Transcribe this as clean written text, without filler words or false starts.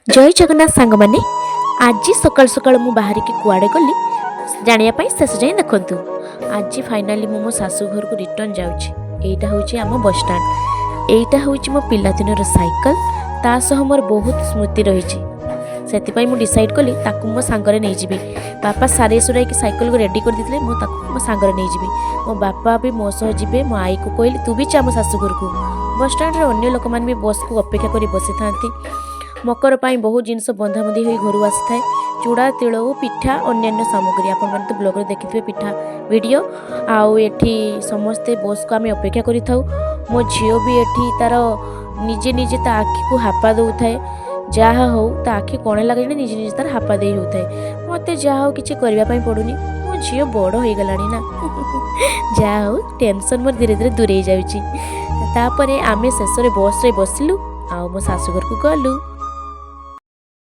जय जगन्नाथ सांग माने आज सकाल सकाल मु बाहर की कुआड़े गली जानापी शेष जाए देखु। आज फाइनाली मो शाशु घर को रिटर्न जाऊँगा हूँ आम बस स्टाण्ड। यहाँ हूँ मो पिलादिन साइकेल ता सह मोर बहुत स्मृति रही से मुझे डिसाइड कली ताकू मो सांगरे नहीं जीवी। बापा सारे सुराई साइकेल को रेडी कर देते मो सांगरे नहीं जीवी। मो बापा भी मो सह जीवे। मो आई को कहली तू भी चा मो शाशु घर को। बस स्टाण्ड अन्य लोक मैंने भी बस को अपेक्षा कर बसी था। मकर पाई बहुत जिनस बंधाबंधी हो घर आसी थाए चूड़ा तिल पिठा अन्य सामग्री आपण तो ब्लॉग देखिए पिठा वीडियो आउ एठी समस्ते बस को आम अपेक्षा करि थाउ। मो झील भी एठी तार निजे निजे ता आखि को हापा दौ थाए जहाँ हो ता आखि कणे लगे निजे निजे तार हापा दे होता मत जहाँ हो किसी करने पड़ूनी। मो झील बड़ हो गलानी ना जहाँ हो टेंशन मोर धीरे धीरे दूरे जाऊँगी। तापर आम शेष बस रे बसिलु आ मो शाशु घर को गलु।